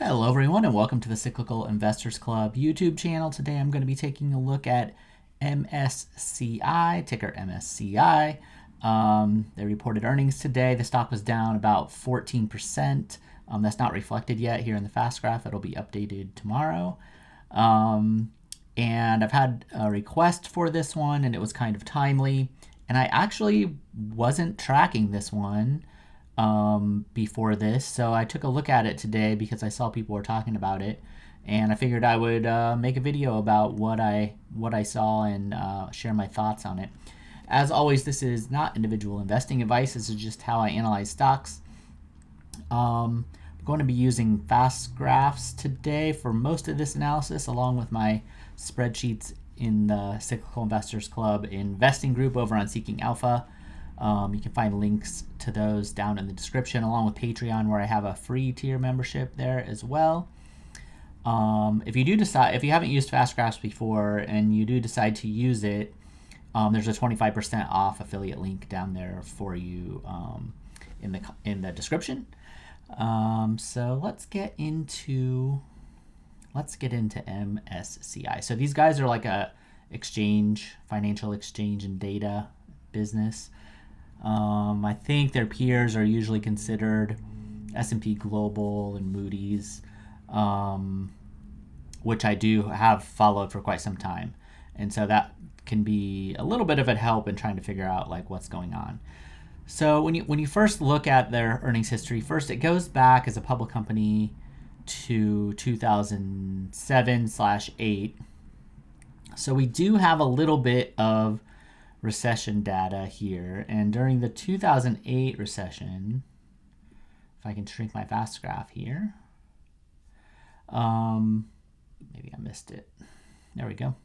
Hello everyone and welcome to the Cyclical Investors Club YouTube channel. Today I'm going to be taking a look at MSCI, ticker MSCI. They reported earnings today. The stock was down about 14%. That's not reflected yet here in the fast graph. It'll be updated tomorrow. And I've had a request for this one and it was kind of timely. And I actually wasn't tracking this one before this, so I took a look at it today because I saw people were talking about it, and I figured I would make a video about what I saw and share my thoughts on it. As always, this is not individual investing advice. This is just how I analyze stocks. I'm going to be using fast graphs today for most of this analysis, along with my spreadsheets in the Cyclical Investors Club investing group over on Seeking Alpha. You can find links to those down in the description, along with Patreon, where I have a free tier membership there as well. If you haven't used fast graphs before and you do decide to use it, there's a 25% off affiliate link down there for you in the description. So let's get into MSCI. So these guys are like a financial exchange and data business. I think their peers are usually considered S&P Global and Moody's, which I do have followed for quite some time. And so that can be a little bit of a help in trying to figure out like what's going on. So when you first look at their earnings history, first it goes back as a public company to 2007/8. So we do have a little bit of recession data here, and during the 2008 recession, if I can shrink my fast graph here, maybe I missed it. There we go.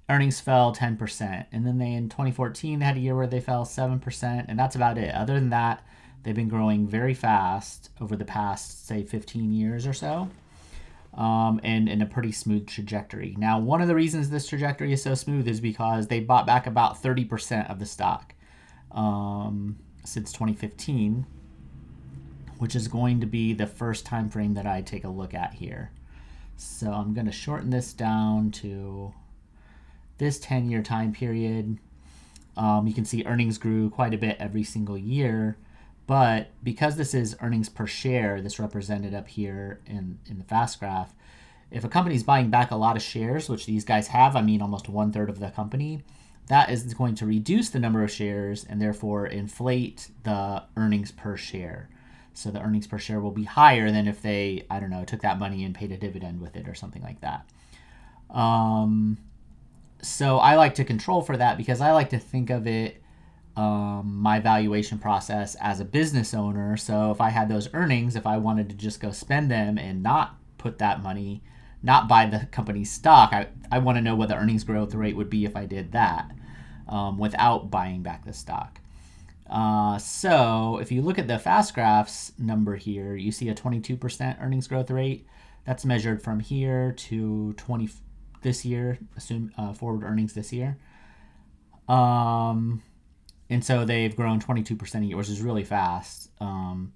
Earnings fell 10%, and then in 2014 they had a year where they fell 7%, and that's about it. Other than that, they've been growing very fast over the past, say, 15 years or so. And in a pretty smooth trajectory. Now, one of the reasons this trajectory is so smooth is because they bought back about 30% of the stock since 2015, which is going to be the first time frame that I take a look at here. So I'm going to shorten this down to this 10-year time period. You can see earnings grew quite a bit every single year. But because this is earnings per share, this represented up here in the fast graph, if a company is buying back a lot of shares, which these guys have, I mean almost 1/3 of the company, that is going to reduce the number of shares and therefore inflate the earnings per share. So the earnings per share will be higher than if they, I don't know, took that money and paid a dividend with it or something like that. So I like to control for that because I like to think of it, my valuation process as a business owner. So if I had those earnings, if I wanted to just go spend them and not put that money, not buy the company's stock, I want to know what the earnings growth rate would be if I did that without buying back the stock. So if you look at the fast graphs number here, you see a 22% earnings growth rate. That's measured from here to this year, assume forward earnings this year. And so they've grown 22% a year, which is really fast. When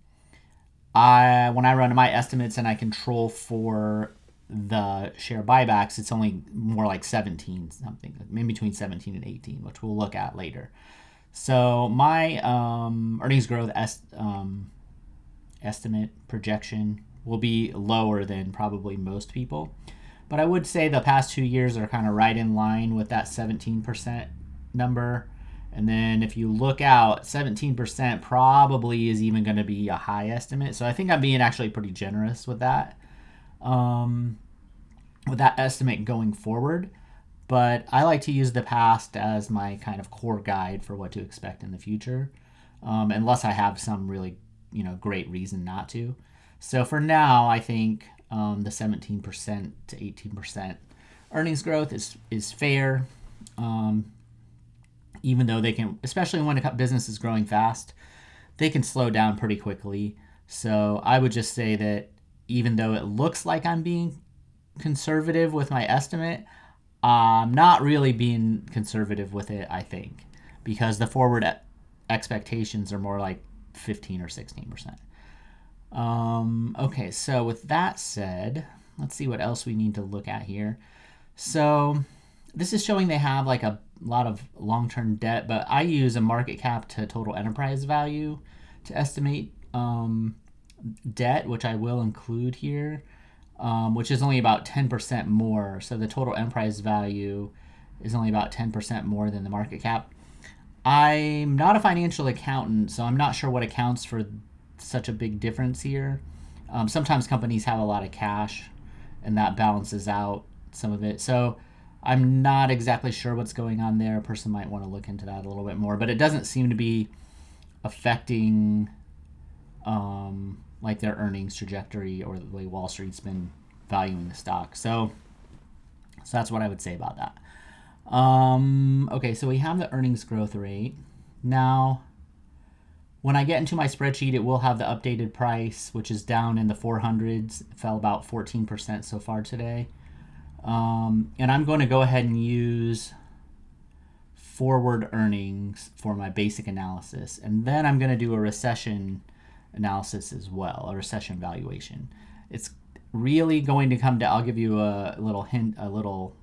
I run my estimates and I control for the share buybacks, it's only more like 17 something, maybe between 17 and 18, which we'll look at later. So my earnings growth estimate projection will be lower than probably most people. But I would say the past 2 years are kind of right in line with that 17% number. And then if you look out, 17% probably is even going to be a high estimate. So I think I'm being actually pretty generous with that estimate going forward. But I like to use the past as my kind of core guide for what to expect in the future, unless I have some really great reason not to. So for now, I think the 17% to 18% earnings growth is fair. Even though they can, especially when a business is growing fast, they can slow down pretty quickly. So I would just say that even though it looks like I'm being conservative with my estimate, I'm not really being conservative with it, I think, because the forward expectations are more like 15 or 16%. Okay, so with that said, let's see what else we need to look at here. So this is showing they have like a lot of long-term debt, but I use a market cap to total enterprise value to estimate debt, which I will include here, which is only about 10% more. So the total enterprise value is only about 10% more than the market cap. I'm not a financial accountant, so I'm not sure what accounts for such a big difference here. Sometimes companies have a lot of cash, and that balances out some of it. So I'm not exactly sure what's going on there. A person might want to look into that a little bit more, but it doesn't seem to be affecting like their earnings trajectory or the way Wall Street's been valuing the stock. So that's what I would say about that. Okay, so we have the earnings growth rate. Now, when I get into my spreadsheet, it will have the updated price, which is down in the 400s. It fell about 14% so far today. And I'm going to go ahead and use forward earnings for my basic analysis. And then I'm going to do a recession analysis as well, a recession valuation. It's really going to come to, I'll give you a little hint, a little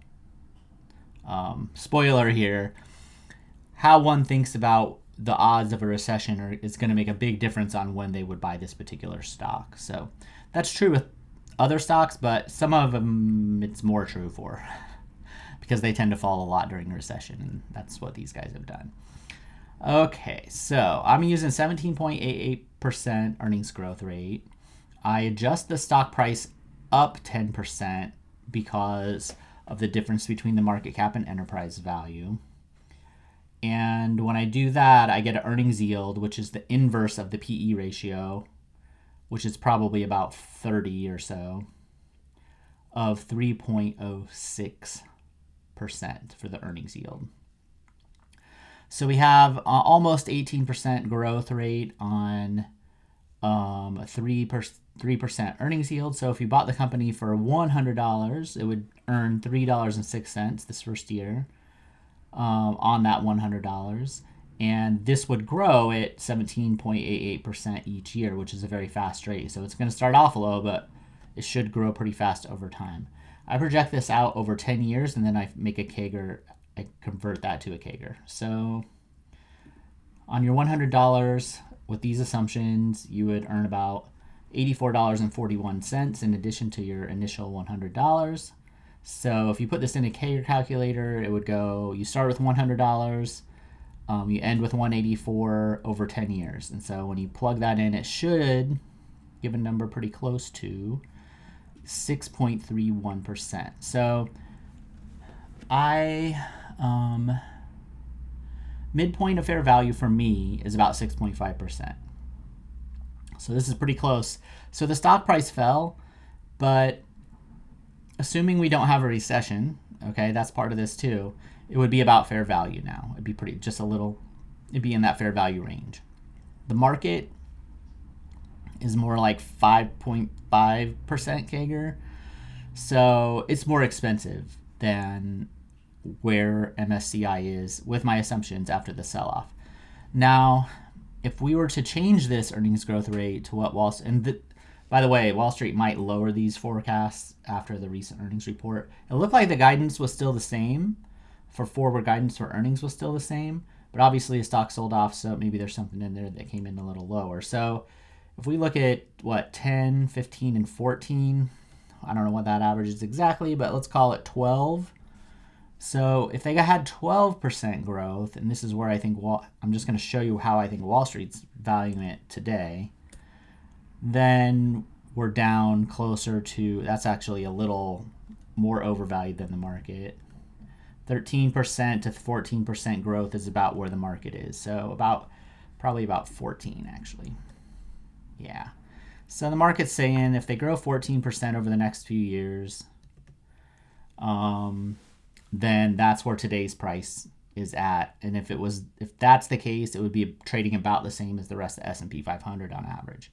spoiler here. How one thinks about the odds of a recession is going to make a big difference on when they would buy this particular stock. So that's true with other stocks, but some of them it's more true for because they tend to fall a lot during a recession, and that's what these guys have done. Okay, so I'm using 17.88% earnings growth rate. I adjust the stock price up 10% because of the difference between the market cap and enterprise value. And when I do that, I get an earnings yield, which is the inverse of the PE ratio, which is probably about 30 or so, of 3.06% for the earnings yield. So we have almost 18% growth rate on a 3% earnings yield. So if you bought the company for $100, it would earn $3.06 this first year on that $100. And this would grow at 17.88% each year, which is a very fast rate. So it's going to start off low, but it should grow pretty fast over time. I project this out over 10 years, and then I make a CAGR. I convert that to a CAGR. So on your $100, with these assumptions, you would earn about $84.41 in addition to your initial $100. So if you put this in a CAGR calculator, it would go, you start with $100, you end with $184 over 10 years. And so when you plug that in, it should give a number pretty close to 6.31%. So midpoint of fair value for me is about 6.5%. So this is pretty close. So the stock price fell, but assuming we don't have a recession, okay, that's part of this too, it would be about fair value now. It'd be it'd be in that fair value range. The market is more like 5.5% CAGR. So it's more expensive than where MSCI is with my assumptions after the sell-off. Now, if we were to change this earnings growth rate to what by the way, Wall Street might lower these forecasts after the recent earnings report. It looked like the guidance was still the same. For forward guidance for earnings was still the same, but obviously the stock sold off, so maybe there's something in there that came in a little lower. So if we look at 10, 15, and 14, I don't know what that average is exactly, but let's call it 12. So if they had 12% growth, and this is where I think, I'm just going to show you how I think Wall Street's valuing it today, then we're down closer to, that's actually a little more overvalued than the market. 13% to 14% growth is about where the market is. So probably about 14 actually. Yeah. So the market's saying if they grow 14% over the next few years, then that's where today's price is at. And if that's the case, it would be trading about the same as the rest of S&P 500 on average.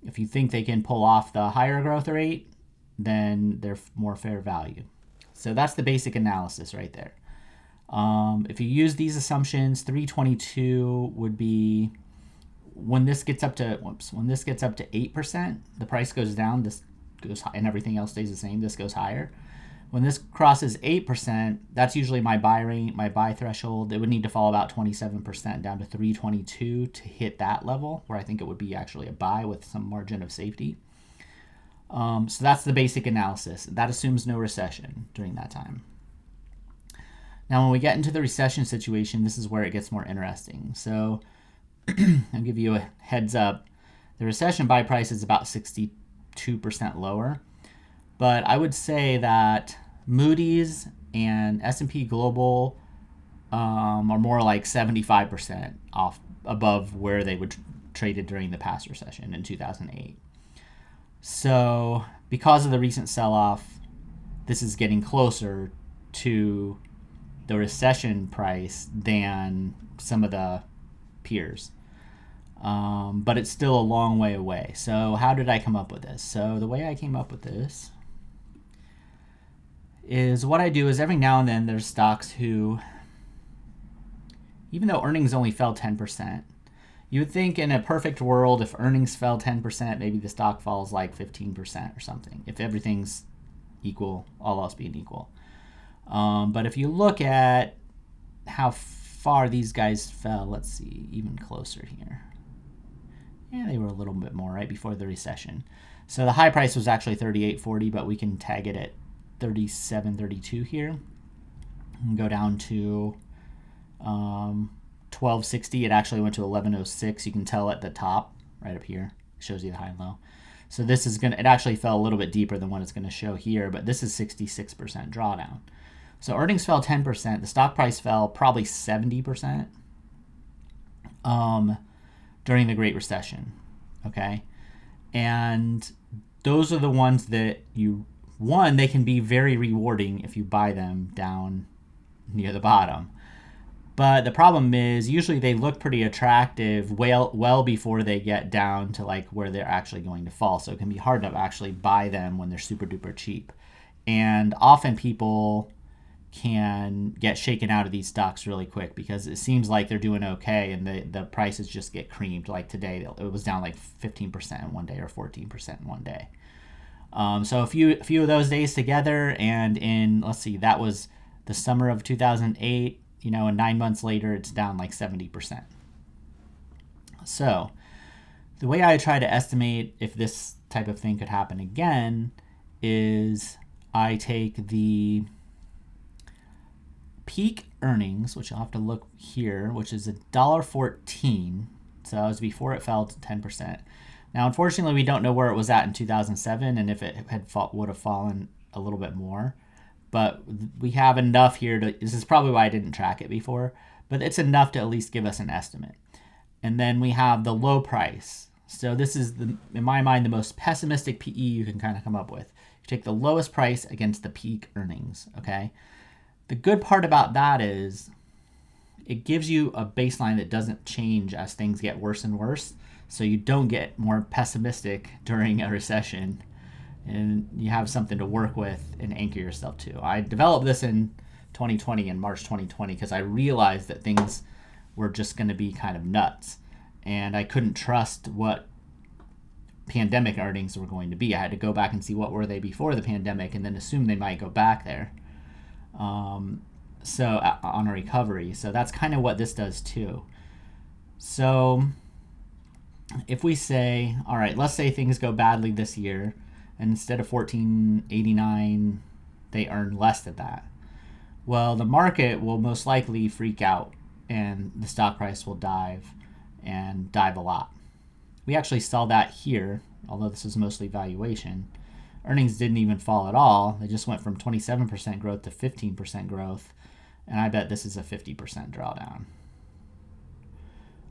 If you think they can pull off the higher growth rate, then they're more fair value. So that's the basic analysis right there. If you use these assumptions, 322 would be when this gets up to 8%, the price goes down. This goes high, and everything else stays the same. This goes higher. When this crosses 8%, that's usually my buy rate, my buy threshold. It would need to fall about 27% down to 322 to hit that level, where I think it would be actually a buy with some margin of safety. So that's the basic analysis. That assumes no recession during that time. Now, when we get into the recession situation, this is where it gets more interesting. So I'll give you a heads up. The recession buy price is about 62% lower. But I would say that Moody's and S&P Global are more like 75% off above where they would traded during the past recession in 2008. So because of the recent sell-off, this is getting closer to the recession price than some of the peers. But it's still a long way away. So how did I come up with this? So the way I came up with this is what I do is every now and then there's stocks who, even though earnings only fell 10%, you would think in a perfect world, if earnings fell 10%, maybe the stock falls like 15% or something, if everything's equal, all else being equal. But if you look at how far these guys fell, let's see, even closer here. Yeah, they were a little bit more right before the recession. So the high price was actually 38.40, but we can tag it at 37.32 here. And go down to 12.60. It actually went to 11.06. You can tell at the top right up here. It shows you the high and low. So this is it actually fell a little bit deeper than what it's going to show here, but this is 66% drawdown. So earnings fell 10%. The stock price fell probably 70% during the Great Recession. Okay, and those are the ones that they can be very rewarding if you buy them down near the bottom. But the problem is usually they look pretty attractive well before they get down to like where they're actually going to fall. So it can be hard to actually buy them when they're super duper cheap. And often people can get shaken out of these stocks really quick because it seems like they're doing okay and the prices just get creamed. Like today, it was down like 15% in one day or 14% in one day. So a few of those days together, and let's see, that was the summer of 2008, and 9 months later, it's down like 70%. So the way I try to estimate if this type of thing could happen again is I take the peak earnings, which I'll have to look here, which is $1.14. So that was before it fell to 10%. Now, unfortunately, we don't know where it was at in 2007 and if it would have fallen a little bit more. But we have enough here this is probably why I didn't track it before, but it's enough to at least give us an estimate. And then we have the low price. So this is, in my mind, the most pessimistic PE you can kind of come up with. You take the lowest price against the peak earnings, okay? The good part about that is it gives you a baseline that doesn't change as things get worse and worse. So you don't get more pessimistic during a recession, and you have something to work with and anchor yourself to. I developed this in 2020, in March 2020, because I realized that things were just going to be kind of nuts, and I couldn't trust what pandemic earnings were going to be. I had to go back and see what were they before the pandemic, and then assume they might go back there. So on a recovery. So that's kind of what this does too. So if we say, all right, let's say things go badly this year, and instead of 14.89, they earn less than that. Well, the market will most likely freak out, and the stock price will dive a lot. We actually saw that here, although this is mostly valuation. Earnings didn't even fall at all. They just went from 27% growth to 15% growth, and I bet this is a 50% drawdown.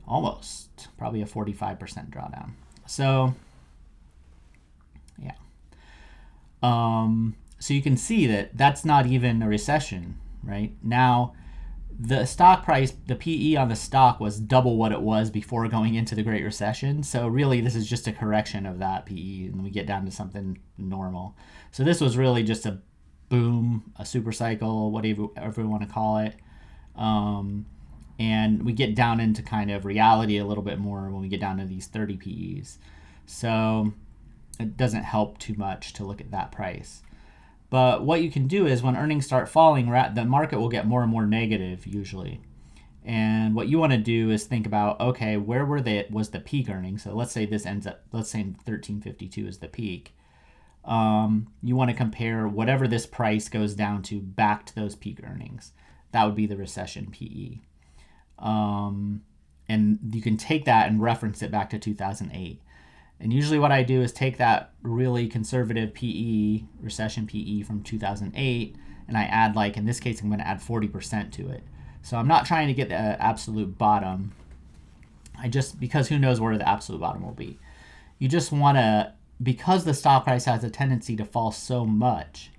Almost, probably a 45% drawdown. So, yeah. So you can see that that's not even a recession, right? Now, the stock price, the PE on the stock was double what it was before going into the Great Recession. So really, this is just a correction of that PE, and we get down to something normal. So this was really just a boom, a super cycle, whatever you want to call it. And we get down into kind of reality a little bit more when we get down to these 30 PEs. So it doesn't help too much to look at that price. But what you can do is when earnings start falling, the market will get more and more negative usually. And what you want to do is think about, okay, where was the peak earnings? So let's say this ends up, let's say 1352 is the peak. You want to compare whatever this price goes down to back to those peak earnings. That would be the recession PE. And you can take that and reference it back to 2008. And usually what I do is take that really conservative PE, recession PE from 2008, and I add, like, in this case, I'm going to add 40% to it. So I'm not trying to get the absolute bottom. Because who knows where the absolute bottom will be. You just want to, because the stock price has a tendency to fall so much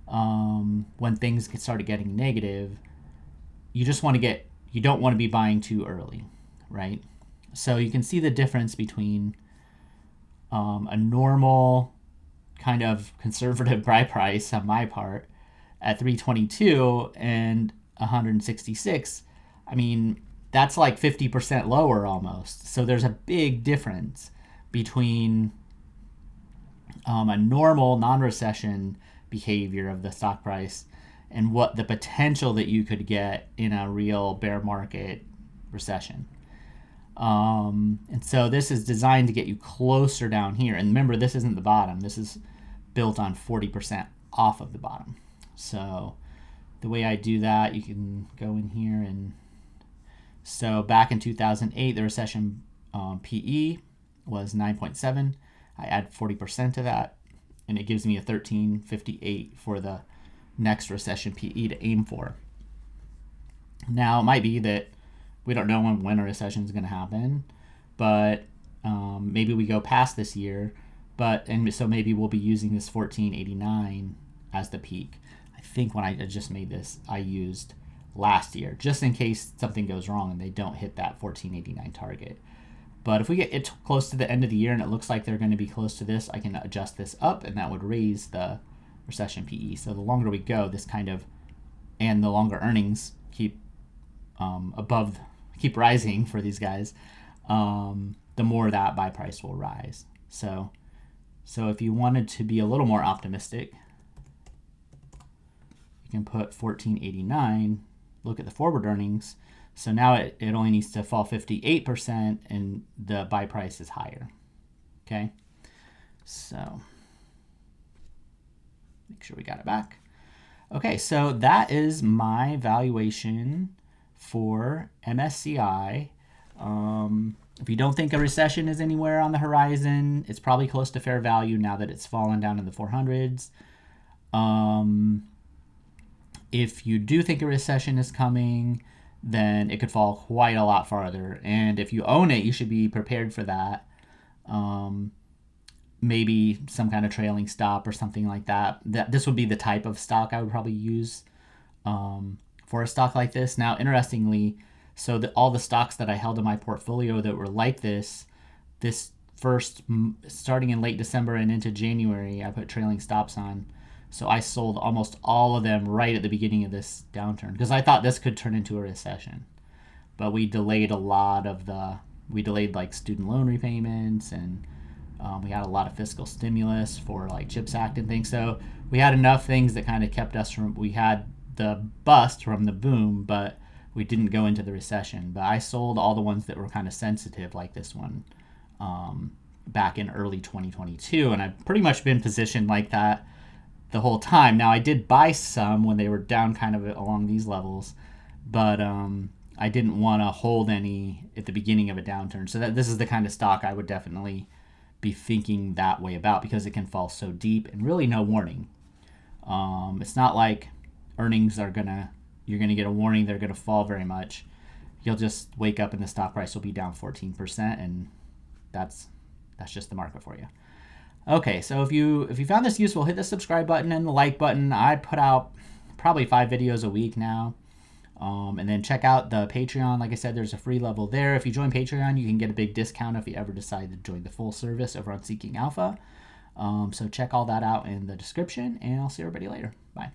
when things started getting negative, you don't want to be buying too early, right? So you can see the difference between a normal kind of conservative buy price on my part at 322 and 166. I mean, that's like 50% lower almost. So there's a big difference between a normal non-recession behavior of the stock price and what the potential that you could get in a real bear market recession. And so this is designed to get you closer down here. And remember, this isn't the bottom. This is built on 40% off of the bottom. So the way I do that, you can go in here. And so back in 2008, the recession PE was 9.7. I add 40% to that, and it gives me a 1358 for the next recession PE to aim for. Now, it might be that we don't know when a recession is going to happen, but maybe we go past this year. And so maybe we'll be using this 1489 as the peak. I think when I just made this, I used last year, just in case something goes wrong and they don't hit that 1489 target. But if we get it close to the end of the year and it looks like they're going to be close to this, I can adjust this up, and that would raise the recession PE. So the longer we go, and the longer earnings keep rising for these guys, the more that buy price will rise. So if you wanted to be a little more optimistic, you can put 1489, look at the forward earnings. So now it only needs to fall 58% and the buy price is higher. Okay, so make sure we got it back. Okay, so that is my valuation for MSCI. If you don't think a recession is anywhere on the horizon, it's probably close to fair value now that it's fallen down in the 400s. If you do think a recession is coming, then it could fall quite a lot farther. And if you own it, you should be prepared for that. Maybe some kind of trailing stop or something like that. This would be the type of stock I would probably use for a stock like this. Now, interestingly, so all the stocks that I held in my portfolio that were like this first, starting in late December and into January, I put trailing stops on. So I sold almost all of them right at the beginning of this downturn because I thought this could turn into a recession. But we delayed like student loan repayments, and we had a lot of fiscal stimulus for like CHIPS Act and things. So we had enough things that kind of kept us we had the bust from the boom, but we didn't go into the recession. But I sold all the ones that were kind of sensitive, like this one, back in early 2022. And I've pretty much been positioned like that the whole time. Now, I did buy some when they were down kind of along these levels, but I didn't want to hold any at the beginning of a downturn. So this is the kind of stock I would definitely be thinking that way about, because it can fall so deep and really no warning. It's not like earnings you're going to get a warning they're going to fall very much. You'll just wake up and the stock price will be down 14%, and that's just the market for you. Okay, so if you found this useful, hit the subscribe button and the like button. I put out probably 5 videos a week now. And then check out the Patreon. Like I said, there's a free level there. If you join Patreon, you can get a big discount if you ever decide to join the full service over on Seeking Alpha. So check all that out in the description, and I'll see everybody later. Bye.